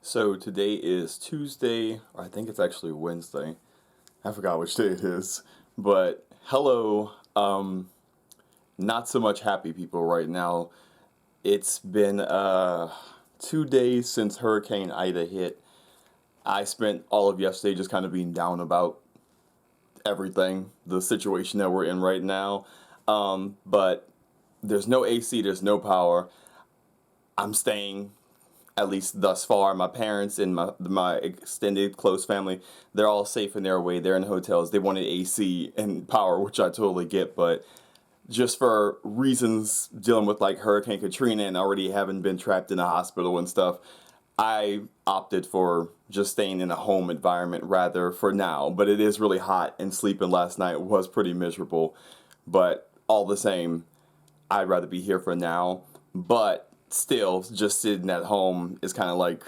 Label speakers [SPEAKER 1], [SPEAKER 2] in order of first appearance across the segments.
[SPEAKER 1] So today is Tuesday, or I think it's actually Wednesday. I forgot which day it is. But hello, not so much happy people right now. It's been 2 days since Hurricane Ida hit. I spent all of yesterday just kind of being down about everything, the situation that we're in right now. But there's no AC, there's no power. I'm staying, at least thus far. My parents and my extended close family, they're all safe in their way. They're in hotels. They wanted AC and power, which I totally get, but just for reasons dealing with like Hurricane Katrina and already having been trapped in a hospital and stuff, I opted for just staying in a home environment rather for now. But it is really hot, and sleeping last night was pretty miserable. But all the same, I'd rather be here for now. But still, just sitting at home is kind of like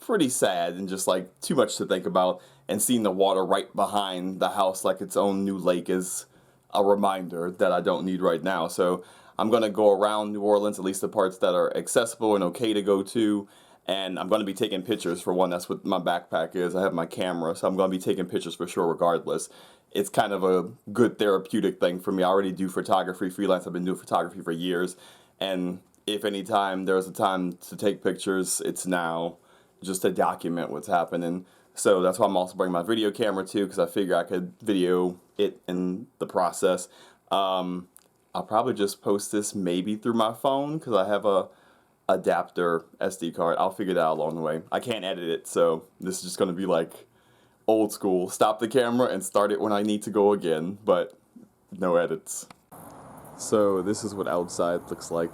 [SPEAKER 1] pretty sad and just like too much to think about. And seeing the water right behind the house like its own new lake is a reminder that I don't need right now. So I'm going to go around New Orleans, at least the parts that are accessible and okay to go to. And I'm going to be taking pictures. For one, that's what my backpack is. I have my camera, so I'm going to be taking pictures for sure regardless. It's kind of a good therapeutic thing for me. I already do photography freelance. I've been doing photography for years. And if any time there's a time to take pictures, it's now, just to document what's happening. So that's why I'm also bringing my video camera too, because I figure I could video it in the process. I'll probably just post this maybe through my phone because I have a adapter SD card. I'll figure that out along the way. I can't edit it, so this is just going to be like old school. Stop the camera and start it when I need to go again, but no edits. So this is what outside looks like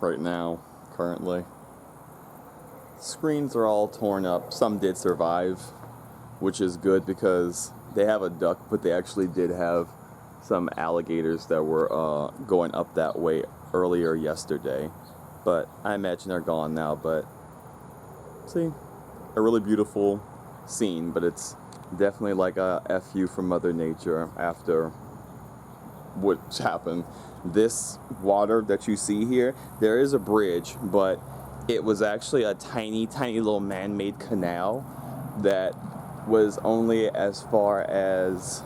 [SPEAKER 1] right now, currently. Screens are all torn up. Some did survive, which is good because they have a duck, but they actually did have some alligators that were going up that way earlier yesterday. But I imagine they're gone now. But see, a really beautiful scene, but it's definitely like a FU from Mother Nature after what's happened. This water that you see here, there is a bridge, but it was actually a tiny, tiny little man-made canal that was only as far as,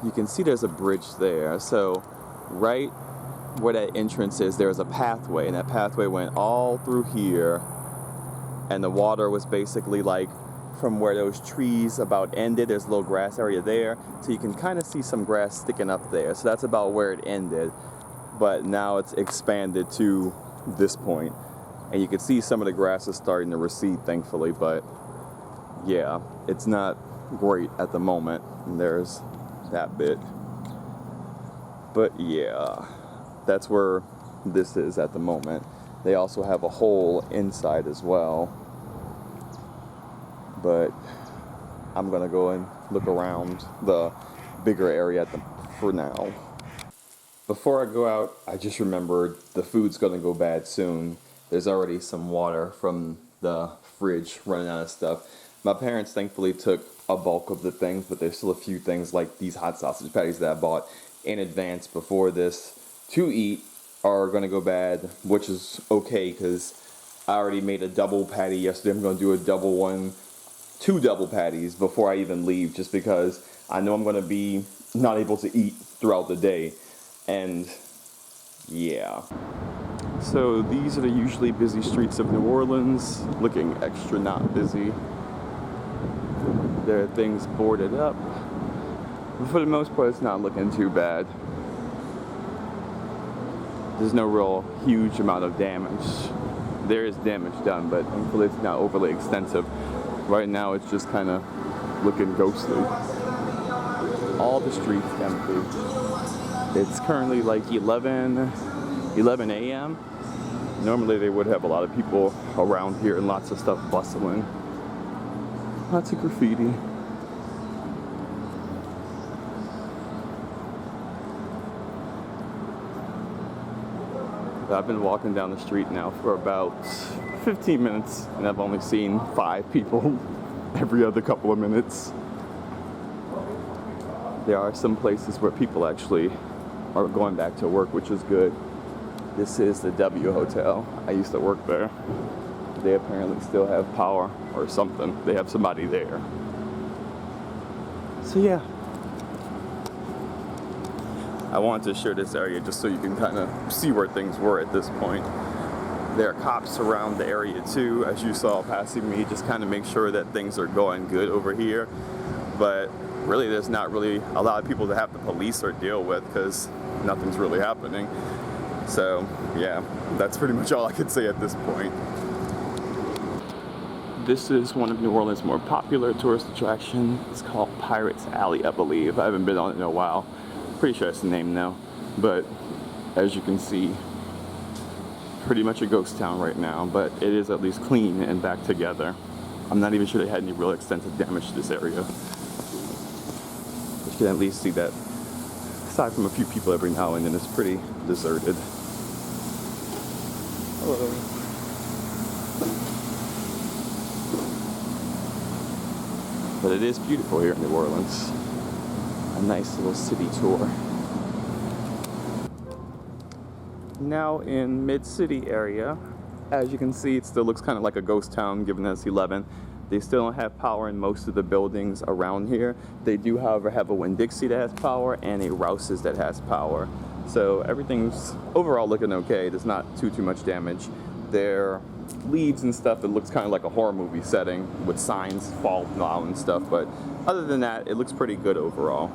[SPEAKER 1] you can see there's a bridge there. So right where that entrance is, there's a pathway, and that pathway went all through here, and the water was basically like from where those trees about ended. There's a little grass area there, so you can kind of see some grass sticking up there. So that's about where it ended, but now it's expanded to this point, and you can see some of the grass is starting to recede, thankfully. But yeah, it's not great at the moment. And there's that bit, but yeah, that's where this is at the moment. They also have a hole inside as well, but I'm gonna go and look around the bigger area for now. Before I go out, I just remembered the food's gonna go bad soon. There's already some water from the fridge running out of stuff. My parents thankfully took a bulk of the things, but there's still a few things like these hot sausage patties that I bought in advance before this to eat are gonna go bad, which is okay because I already made a double patty yesterday. I'm gonna do a double one, 2 double patties before I even leave, just because I know I'm gonna be not able to eat throughout the day. And yeah. So these are the usually busy streets of New Orleans, looking extra not busy. There are things boarded up, but for the most part it's not looking too bad. There's no real huge amount of damage. There is damage done, but thankfully it's not overly extensive. Right now it's just kind of looking ghostly. All the streets empty. It's currently like 11 a.m. Normally they would have a lot of people around here and lots of stuff bustling. Lots of graffiti. I've been walking down the street now for about 15 minutes, and I've only seen 5 people every other couple of minutes. There are some places where people actually are going back to work, which is good. This is the W Hotel. I used to work there. They apparently still have power or something. They have somebody there. So yeah. I wanted to share this area just so you can kind of see where things were at this point. There are cops around the area too, as you saw passing me, just kind of make sure that things are going good over here. But really, there's not really a lot of people to have to police or deal with because nothing's really happening. So yeah, that's pretty much all I could say at this point. This is one of New Orleans' more popular tourist attractions. It's called Pirates Alley, I believe. I haven't been on it in a while. Pretty sure that's the name now. But as you can see, pretty much a ghost town right now, but it is at least clean and back together. I'm not even sure they had any real extensive damage to this area. You can at least see that, aside from a few people every now and then, it's pretty deserted. Hello. But it is beautiful here in New Orleans. A nice little city tour. Now in mid-city area, as you can see, it still looks kind of like a ghost town given that it's 11. They still don't have power in most of the buildings around here. They do, however, have a Winn-Dixie that has power and a Rouse's that has power. So everything's overall looking okay. There's not too much damage. There are leaves and stuff that looks kind of like a horror movie setting with signs falling out and stuff. But other than that, it looks pretty good overall.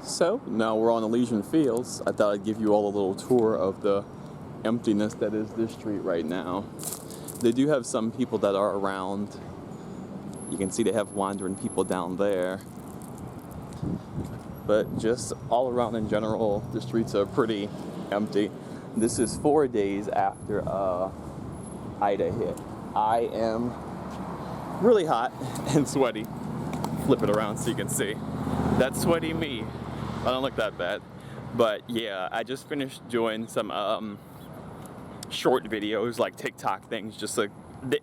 [SPEAKER 1] So now we're on Elysian Fields. I thought I'd give you all a little tour of the emptiness that is this street right now. They do have some people that are around. You can see they have wandering people down there. But just all around in general, the streets are pretty empty. This is 4 days after Ida hit. I am really hot and sweaty. Flip it around so you can see. That's sweaty me. I don't look that bad. But yeah, I just finished doing some short videos, like TikTok things, just like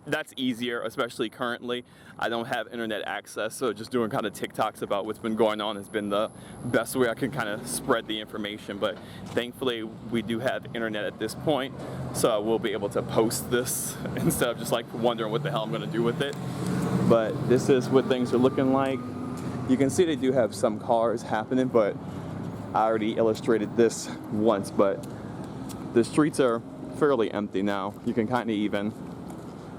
[SPEAKER 1] that's easier, especially currently. I don't have internet access, so just doing kind of TikToks about what's been going on has been the best way I can kind of spread the information. But thankfully we do have internet at this point, so I will be able to post this instead of just like wondering what the hell I'm gonna do with it. But this is what things are looking like. You can see they do have some cars happening, but I already illustrated this once, but the streets are fairly empty now. You can kind of even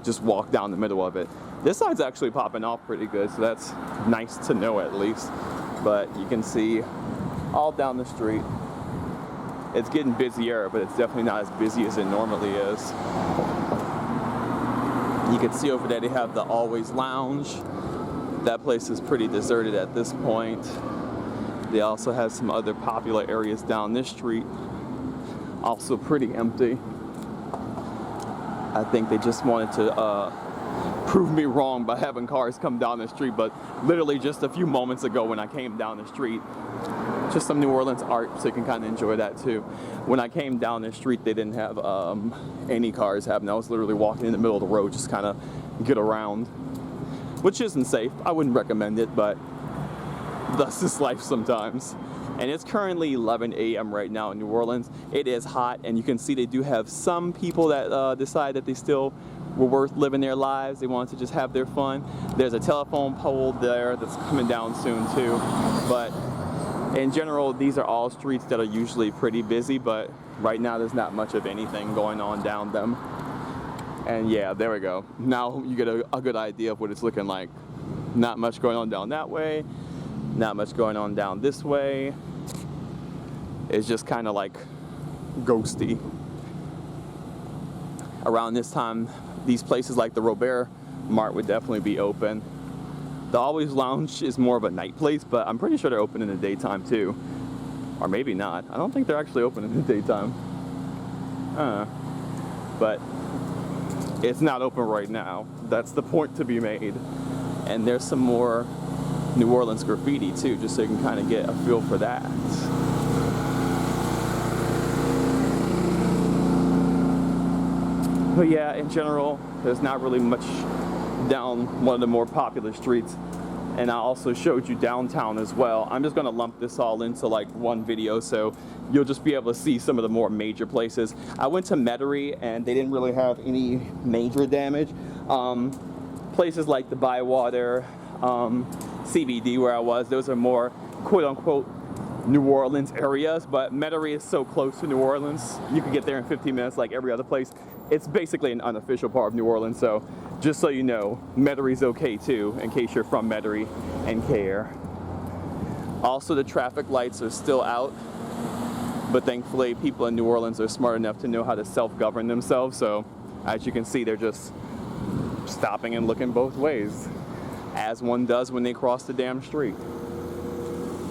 [SPEAKER 1] just walk down the middle of it. This side's actually popping off pretty good, so that's nice to know at least. But you can see all down the street, it's getting busier, but it's definitely not as busy as it normally is. You can see over there they have the Always Lounge. That place is pretty deserted at this point. They also have some other popular areas down this street, also pretty empty. I think they just wanted to prove me wrong by having cars come down the street, but literally just a few moments ago when I came down the street, just some New Orleans art, so you can kind of enjoy that too. When I came down the street, they didn't have any cars happening. I was literally walking in the middle of the road, just kind of get around, which isn't safe. I wouldn't recommend it, but thus is life sometimes. And it's currently 11 a.m. right now in New Orleans. It is hot, and you can see they do have some people that decide that they still were worth living their lives. They wanted to just have their fun. There's a telephone pole there that's coming down soon too. But in general, these are all streets that are usually pretty busy, but right now there's not much of anything going on down them. And yeah, there we go. Now you get a good idea of what it's looking like. Not much going on down that way. Not much going on down this way. It's just kind of like ghosty. Around this time, these places like the Robert Mart would definitely be open. The Always Lounge is more of a night place, but I'm pretty sure they're open in the daytime too. Or maybe not. I don't think they're actually open in the daytime. But it's not open right now. That's the point to be made. And there's some more New Orleans graffiti too, just so you can kind of get a feel for that. But yeah, in general, there's not really much down one of the more popular streets. and I also showed you downtown as well. I'm just gonna lump this all into like one video, so you'll just be able to see some of the more major places. I went to Metairie and they didn't really have any major damage. Places like the Bywater, CBD where I was, those are more quote-unquote New Orleans areas, but Metairie is so close to New Orleans, you can get there in 15 minutes like every other place. It's basically an unofficial part of New Orleans, so just so you know, Metairie's okay too, in case you're from Metairie and care. Also, the traffic lights are still out, but thankfully people in New Orleans are smart enough to know how to self-govern themselves, so as you can see, they're just stopping and looking both ways, as one does when they cross the damn street.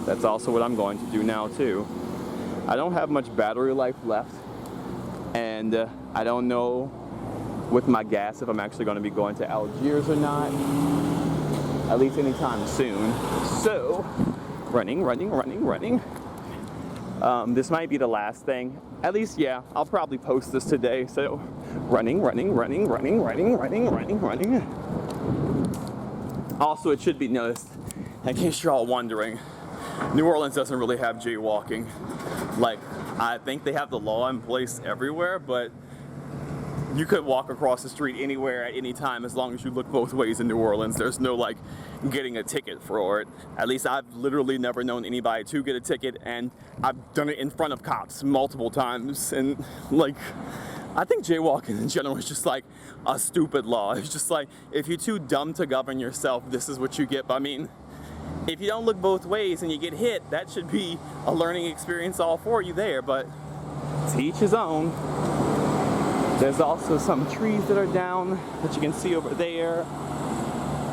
[SPEAKER 1] That's also what I'm going to do now too. I don't have much battery life left, and I don't know with my gas if I'm actually going to be going to Algiers or not, at least anytime soon. So, running. This might be the last thing. At least, yeah, I'll probably post this today. So, running. Also, it should be noticed, in case you're all wondering, New Orleans doesn't really have jaywalking. Like, I think they have the law in place everywhere, but you could walk across the street anywhere at any time as long as you look both ways in New Orleans. There's no like getting a ticket for it. At least I've literally never known anybody to get a ticket, and I've done it in front of cops multiple times. And like, I think jaywalking in general is just like a stupid law. It's just like, if you're too dumb to govern yourself, this is what you get. I mean, if you don't look both ways and you get hit, that should be a learning experience all for you there, but to each his own. There's also some trees that are down that you can see over there.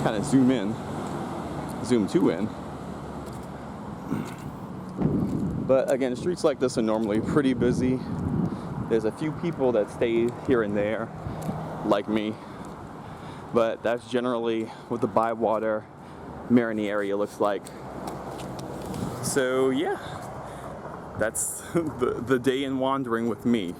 [SPEAKER 1] Kind of zoom in, zoom two in. But again, streets like this are normally pretty busy. There's a few people that stay here and there, like me. But that's generally what the Bywater, Marigny area looks like. So yeah, that's the day in wandering with me.